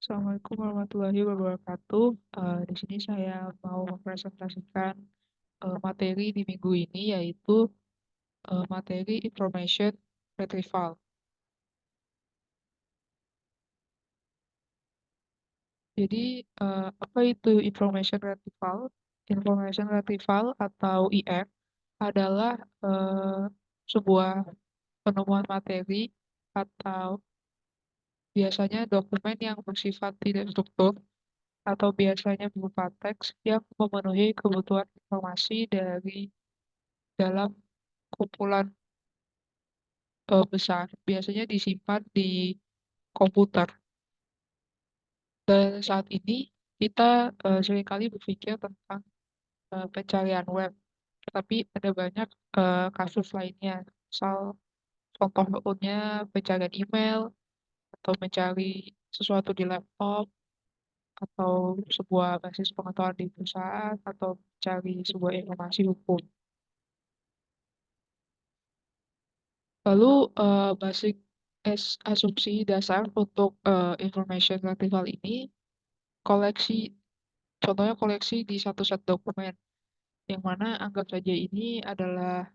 Assalamualaikum warahmatullahi wabarakatuh. Di sini saya mau mempresentasikan materi di minggu ini, yaitu materi Information Retrieval. Jadi, apa itu Information Retrieval? Information Retrieval atau IR adalah sebuah penemuan materi atau biasanya dokumen yang bersifat tidak struktur atau biasanya berupa teks yang memenuhi kebutuhan informasi dari dalam kumpulan besar, biasanya disimpan di komputer. Dan saat ini kita seringkali berpikir tentang pencarian web, tapi ada banyak kasus lainnya. Misal contohnya pencarian email, atau mencari sesuatu di laptop, atau sebuah basis pengetahuan di perusahaan, atau mencari sebuah informasi hukum. Lalu basic asumsi dasar untuk information retrieval ini koleksi, contohnya koleksi di satu set dokumen, yang mana anggap saja ini adalah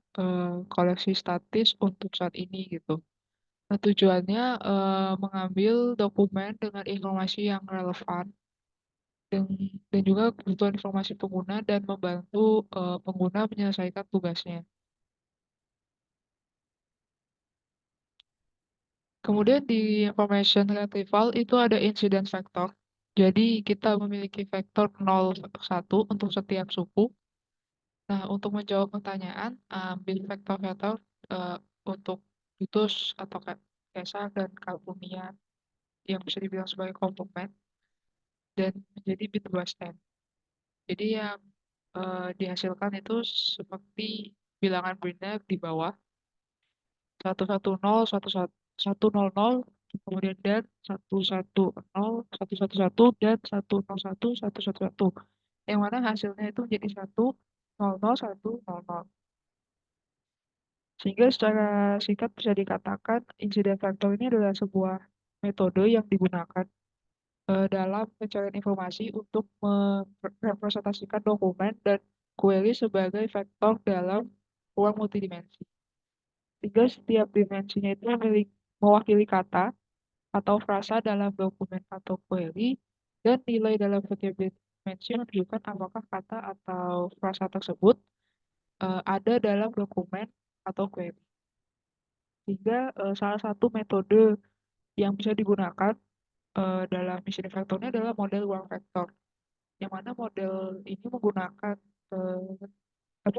koleksi statis untuk saat ini gitu. Nah, tujuannya mengambil dokumen dengan informasi yang relevan dan, dan juga kebutuhan informasi pengguna dan membantu pengguna menyelesaikan tugasnya. Kemudian di information retrieval itu ada incident factor. Jadi kita memiliki vektor 0, 1 untuk setiap suku. Nah, untuk menjawab pertanyaan, ambil vektor-vektor untuk Vitus atau Caesar dan Calpurnia yang bisa dibilang sebagai komplement dan menjadi bit Western. Jadi yang dihasilkan itu seperti bilangan biner di bawah 110, 100, kemudian dan 110, 111 dan 101, 111. Yang mana hasilnya itu menjadi 100, 100. Sehingga secara singkat bisa dikatakan insiden factor ini adalah sebuah metode yang digunakan dalam pencarian informasi untuk merepresentasikan dokumen dan query sebagai vektor dalam ruang multidimensi. Sehingga setiap dimensinya itu mewakili kata atau frasa dalam dokumen atau query, dan nilai dalam setiap dimensi menunjukkan apakah kata atau frasa tersebut ada dalam dokumen atau query. Sehingga salah satu metode yang bisa digunakan dalam machine vektornya adalah model ruang vektor, yang mana model ini menggunakan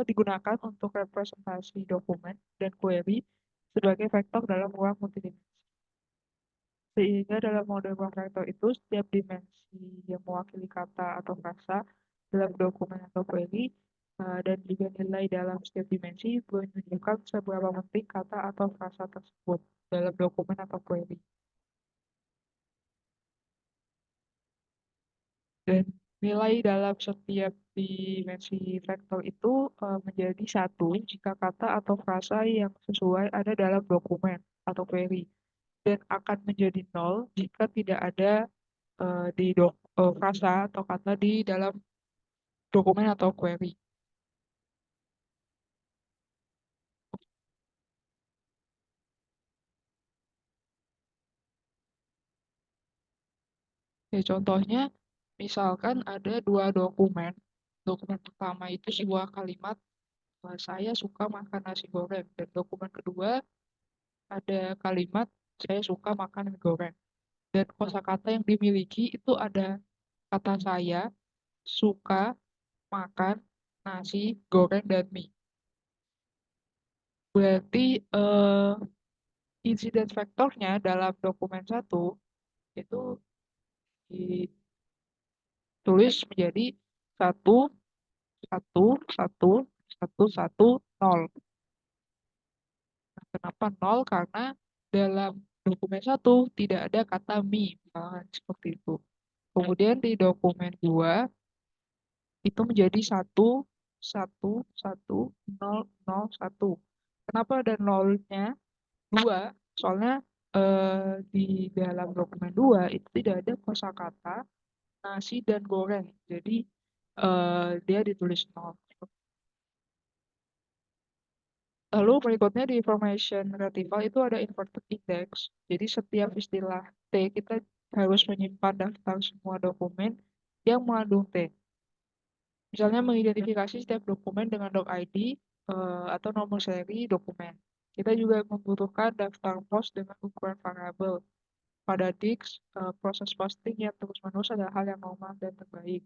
digunakan untuk representasi dokumen dan query sebagai vektor dalam ruang multidimensi. Sehingga dalam model ruang vektor itu setiap dimensi yang mewakili kata atau frasa dalam dokumen atau query dan juga nilai dalam setiap dimensi menunjukkan seberapa penting kata atau frasa tersebut dalam dokumen atau query. Dan nilai dalam setiap dimensi vektor itu menjadi 1 jika kata atau frasa yang sesuai ada dalam dokumen atau query, dan akan menjadi 0 jika tidak ada frasa atau kata di dalam dokumen atau query. Ya, contohnya, misalkan ada dua dokumen. Dokumen pertama itu sebuah kalimat, saya suka makan nasi goreng. Dan dokumen kedua ada kalimat, saya suka makan mie goreng. Dan kosakata yang dimiliki itu ada kata saya, suka, makan, nasi, goreng, dan mie. Berarti insiden vektornya dalam dokumen satu itu ditulis menjadi 1, 1, 1, 1, 1, 0. Nah, kenapa 0? Karena dalam dokumen satu tidak ada kata mie, misalkan seperti itu. Kemudian di dokumen 2 itu menjadi 1, 1, 1, 0, 0, 1. Kenapa ada nolnya 2? Soalnya di dalam dokumen 2 itu tidak ada kosakata nasi dan goreng. Jadi dia ditulis nol. Lalu berikutnya di information retrieval itu ada inverted index. Jadi setiap istilah T kita harus menyimpan daftar semua dokumen yang mengandung T. Misalnya mengidentifikasi setiap dokumen dengan doc ID atau nomor seri dokumen. Kita juga membutuhkan daftar post dengan ukuran variabel. Pada Dix, proses posting yang terus-menerus adalah hal yang normal dan terbaik.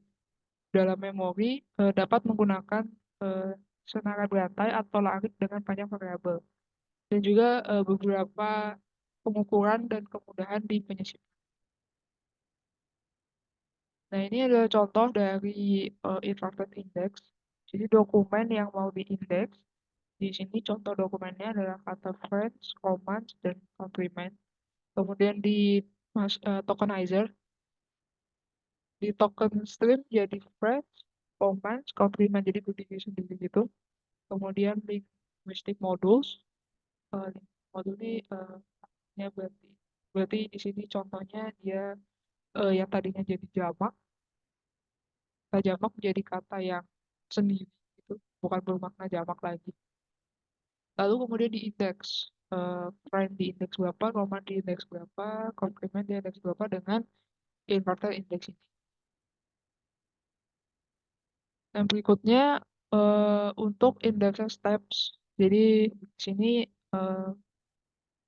Dalam memori, dapat menggunakan eh, senarai berantai atau larik dengan banyak variabel. Dan juga beberapa pengukuran dan kemudahan di penyisipan. Nah, ini adalah contoh dari inverted index. Jadi dokumen yang mau diindeks, di sini contoh dokumennya adalah kata friends, commands, dan countryman. Kemudian di tokenizer, di token stream jadi friends, commands, countryman jadi berdiri sendiri gitu. Kemudian linguistic modules, modul ini ya berarti di sini contohnya dia yang tadinya jadi jamak, kata jamak menjadi kata yang sendiri gitu, bukan bermakna jamak lagi. Lalu kemudian di indeks, friend di indeks berapa, roman di indeks berapa, complement di indeks berapa dengan inverted index ini. Dan berikutnya untuk indexing steps. Jadi di sini eh,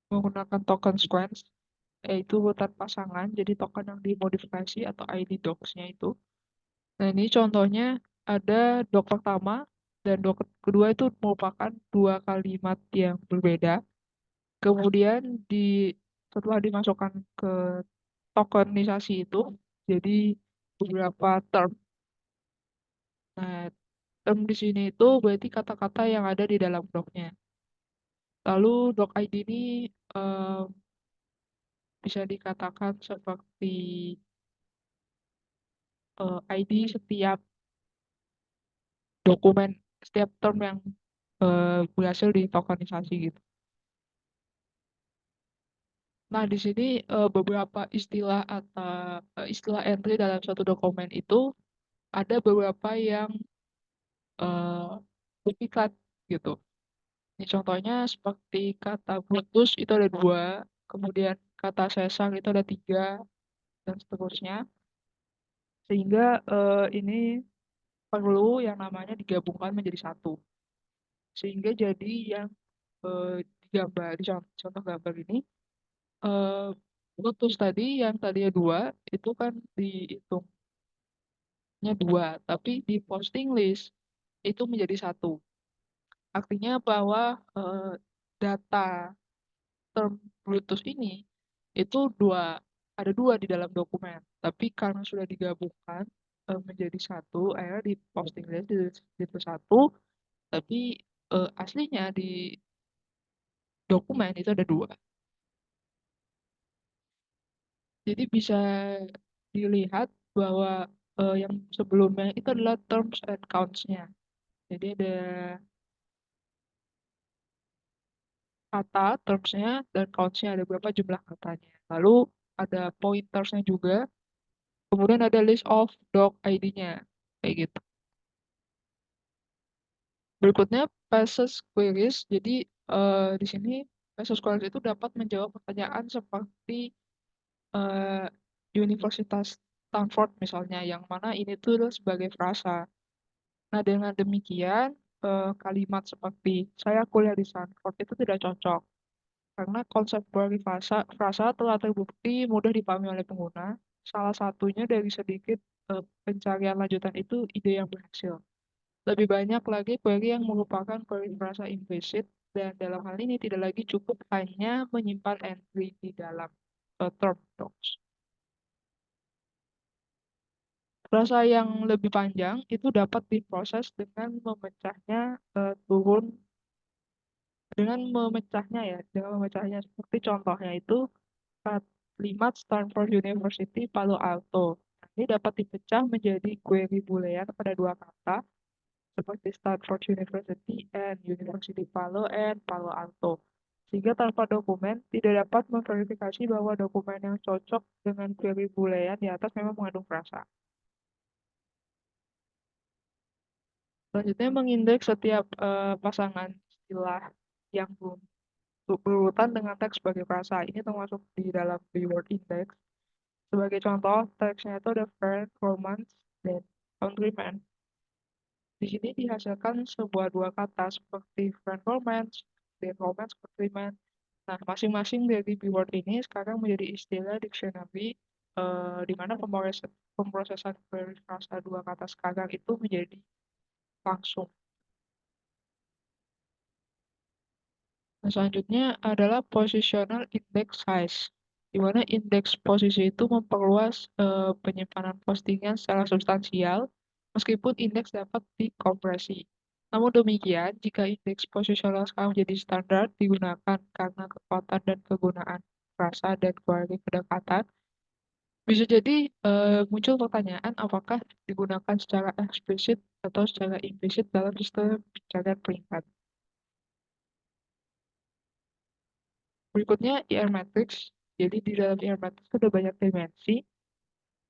menggunakan token sequence, yaitu urutan pasangan, jadi token yang dimodifikasi atau ID docs-nya itu. Nah, ini contohnya ada doc pertama dan doc kedua itu merupakan dua kalimat yang berbeda. Kemudian setelah dimasukkan ke tokenisasi itu, jadi beberapa term. Nah, term di sini itu berarti kata-kata yang ada di dalam docnya. Lalu doc ID ini eh, bisa dikatakan seperti ID setiap dokumen, setiap term yang berhasil ditokenisasi gitu. Nah, di sini beberapa istilah atau istilah entry dalam suatu dokumen itu ada beberapa yang duplikat gitu. Ini contohnya seperti kata putus itu ada dua, kemudian kata sesang itu ada tiga, dan seterusnya. Sehingga ini perlu yang namanya digabungkan menjadi satu. Sehingga jadi yang digambar, di contoh gambar ini, eh, putus tadi yang tadinya dua, itu kan dihitungnya dua, tapi di posting list itu menjadi satu. Artinya bahwa data term Bluetooth ini itu ada dua di dalam dokumen, tapi karena sudah digabungkan menjadi satu, akhirnya di posting list itu satu, tapi aslinya di dokumen itu ada dua. Jadi bisa dilihat bahwa yang sebelumnya itu adalah terms and counts-nya. Jadi ada kata terms-nya dan counts-nya, ada berapa jumlah katanya. Lalu ada pointers-nya juga. Kemudian ada list of doc ID-nya. Kayak gitu. Berikutnya Passes Queries. Jadi di sini Passes Queries itu dapat menjawab pertanyaan seperti eh, Universitas Stanford misalnya, yang mana ini tuh sebagai frasa. Nah, dengan demikian kalimat seperti saya kuliah di Stanford itu tidak cocok. Karena konsep dari frasa telah terbukti mudah dipahami oleh pengguna. Salah satunya dari sedikit pencarian lanjutan itu ide yang berhasil. Lebih banyak lagi query yang merupakan query frasa implicit, dan dalam hal ini tidak lagi cukup hanya menyimpan entry di dalam term docs. Frasa yang lebih panjang itu dapat diproses dengan memecahnya turun dengan memecahnya seperti contohnya itu kalimat Stanford University Palo Alto. Ini dapat dipecah menjadi query boolean pada dua kata seperti Stanford University and University Palo and Palo Alto. Sehingga tanpa dokumen tidak dapat memverifikasi bahwa dokumen yang cocok dengan query boolean di atas memang mengandung frasa. Selanjutnya mengindeks setiap pasangan istilah yang belum berurutan dengan teks sebagai frasa. Ini termasuk di dalam keyword index. Sebagai contoh, teksnya itu ada friend, romance, dan countryman. Di sini dihasilkan sebuah dua kata seperti friend romance, dan romance countryman. Nah, masing-masing dari keyword ini sekarang menjadi istilah dictionary, di mana pemrosesan query frasa dua kata sekarang itu menjadi langsung. Nah, selanjutnya adalah positional index size, di mana indeks posisi itu memperluas penyimpanan postingan secara substansial, meskipun indeks dapat dikompresi. Namun demikian, jika indeks posisional sekarang menjadi standar digunakan karena kekuatan dan kegunaan frasa dan query pendekatan, bisa jadi muncul pertanyaan apakah digunakan secara eksplisit atau secara implisit dalam sistem pencarian peringkat. Berikutnya IR matrix. Jadi di dalam IR matrix ada banyak dimensi.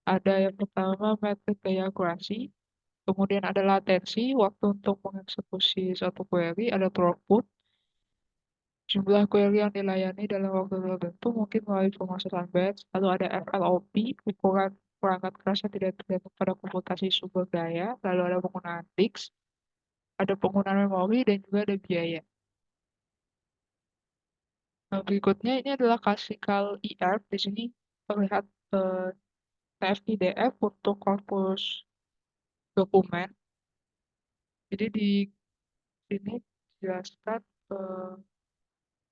Ada yang pertama metrik gaya akurasi, kemudian ada latensi, waktu untuk mengeksekusi satu query, ada throughput, jumlah query yang dilayani dalam waktu tertentu mungkin melalui pemrosesan batch, lalu ada FLOP, ukuran perangkat keras yang tidak tergantung pada komputasi sumber daya, lalu ada penggunaan disk, ada penggunaan memori, dan juga ada biaya. Nah, berikutnya ini adalah classical IR. Di sini terlihat TF-IDF untuk korpus dokumen. Jadi di sini dijelaskan eh,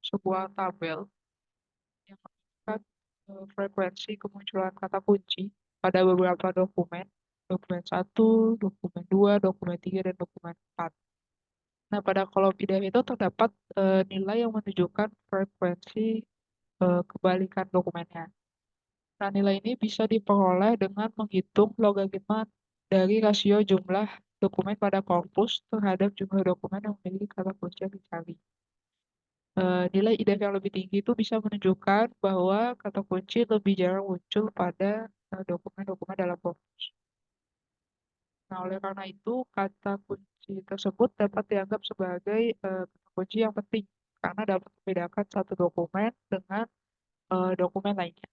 sebuah tabel yang menunjukkan frekuensi kemunculan kata kunci pada beberapa dokumen, dokumen 1, dokumen 2, dokumen 3, dan dokumen 4. Nah, pada kolom IDF itu terdapat nilai yang menunjukkan frekuensi kebalikan dokumennya. Nah, nilai ini bisa diperoleh dengan menghitung logaritma dari rasio jumlah dokumen pada korpus terhadap jumlah dokumen yang memiliki kata kunci yang dicari. Nilai IDF yang lebih tinggi itu bisa menunjukkan bahwa kata kunci lebih jarang muncul pada dokumen-dokumen dalam korpus. Nah, oleh karena itu, kata kunci tersebut dapat dianggap sebagai kata kunci yang penting karena dapat membedakan satu dokumen dengan dokumen lainnya.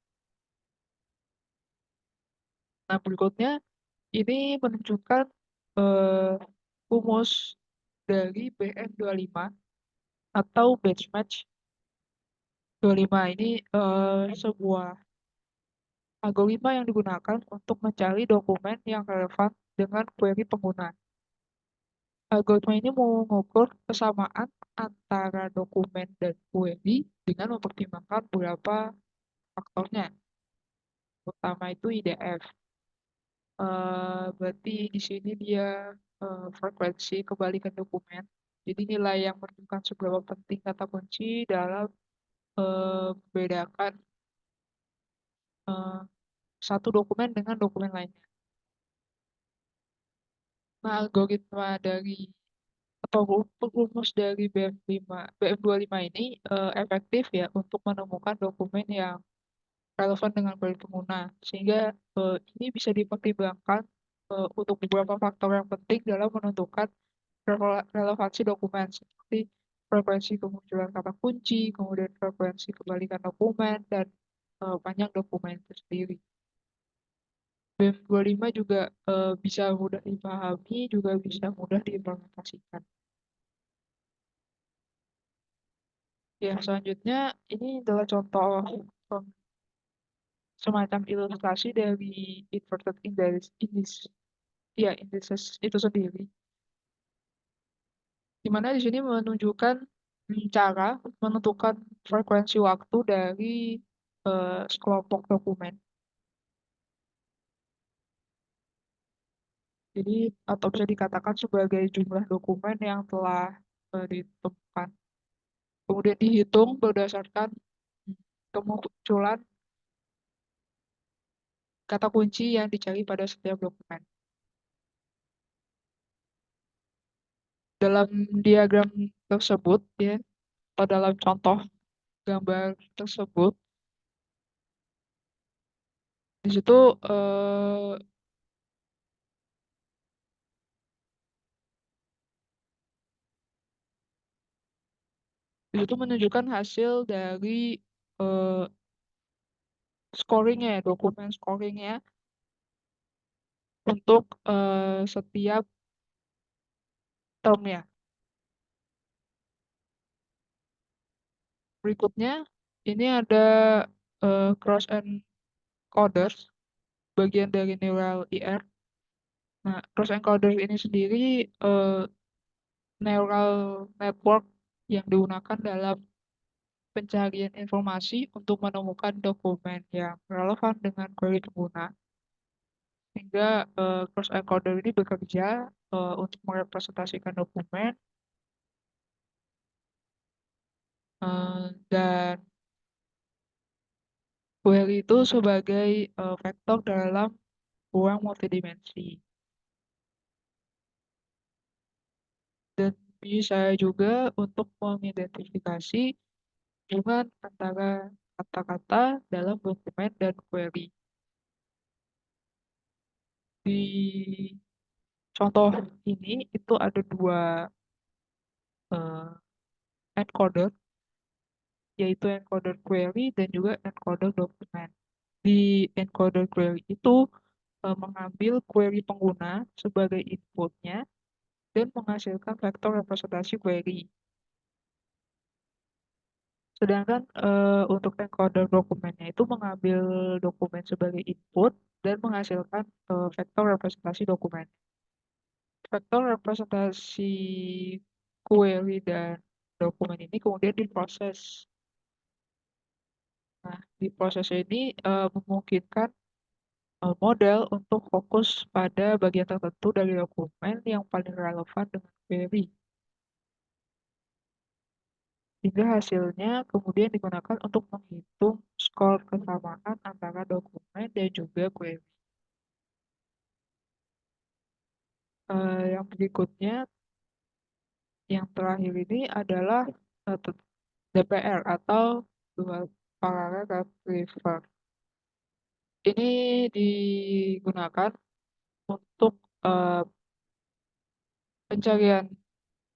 Nah, berikutnya ini menunjukkan eh, rumus dari BM25 atau batch match 25. Ini sebuah algoritma yang digunakan untuk mencari dokumen yang relevan dengan query pengguna. Algoritma ini mengukur kesamaan antara dokumen dan query dengan mempertimbangkan beberapa faktornya, pertama itu IDF. Berarti di sini dia frekuensi kebalikan dokumen. Jadi nilai yang menentukan seberapa penting kata kunci dalam membedakan eh, satu dokumen dengan dokumen lainnya. Nah, algoritma dari atau rumus dari BM25 ini efektif ya untuk menemukan dokumen yang relevan dengan query pengguna, sehingga ini bisa dipertimbangkan untuk beberapa faktor yang penting dalam menentukan relevansi dokumen seperti frekuensi kemunculan kata kunci, kemudian frekuensi kebalikan dokumen, dan panjang dokumen itu sendiri. BM25 juga bisa mudah dipahami, juga bisa mudah diimplementasikan. Ya, selanjutnya ini adalah contoh semacam ilustrasi dari inverted indices itu sendiri, di mana di sini menunjukkan cara menentukan frekuensi waktu dari sekelompok dokumen. Jadi, atau bisa dikatakan sebagai jumlah dokumen yang telah ditemukan. Kemudian dihitung berdasarkan kemunculan kata kunci yang dicari pada setiap dokumen. Dalam diagram tersebut, ya, atau dalam contoh gambar tersebut, di situ menunjukkan hasil dari eh, scoringnya ya, dokumen scoringnya untuk setiap termnya. Berikutnya, ini ada cross encoders, bagian dari neural IR. Nah, cross encoder ini sendiri eh, neural network yang digunakan dalam pencarian informasi untuk menemukan dokumen yang relevan dengan query pengguna. Sehingga cross encoder ini bekerja untuk merepresentasikan dokumen dan query itu sebagai vektor dalam ruang multidimensi. Dan bisa juga untuk mengidentifikasi hubungan antara kata-kata dalam dokumen dan query. Di contoh ini itu ada dua eh, encoder, yaitu encoder query dan juga encoder dokumen. Di encoder query itu mengambil query pengguna sebagai inputnya dan menghasilkan vektor representasi query. Sedangkan untuk encoder dokumennya itu mengambil dokumen sebagai input dan menghasilkan vektor representasi dokumen. Vektor representasi query dan dokumen ini kemudian diproses. Nah, di proses ini memungkinkan model untuk fokus pada bagian tertentu dari dokumen yang paling relevan dengan query. Hingga hasilnya kemudian digunakan untuk menghitung skor kesamaan antara dokumen dan juga query. Yang berikutnya, yang terakhir ini adalah DPR atau Dual Paragraph Retriever. Ini digunakan untuk eh, pencarian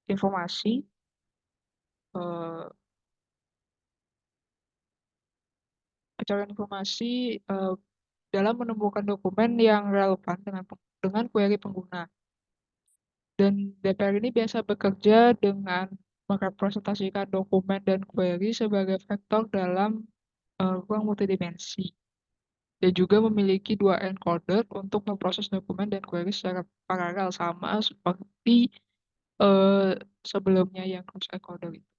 informasi, eh, eh, dalam menemukan dokumen yang relevan dengan query pengguna. Dan DPR ini biasa bekerja dengan merepresentasikan dokumen dan query sebagai vektor dalam ruang multidimensi. Dan juga memiliki dua encoder untuk memproses dokumen dan query secara paralel sama seperti eh, sebelumnya yang cross encoder itu.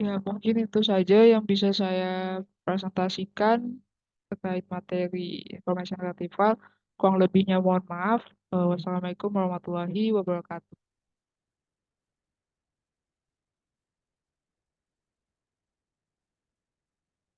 Ya, mungkin itu saja yang bisa saya presentasikan terkait materi informasi retrieval. Kurang lebihnya mohon maaf. Wassalamualaikum warahmatullahi wabarakatuh.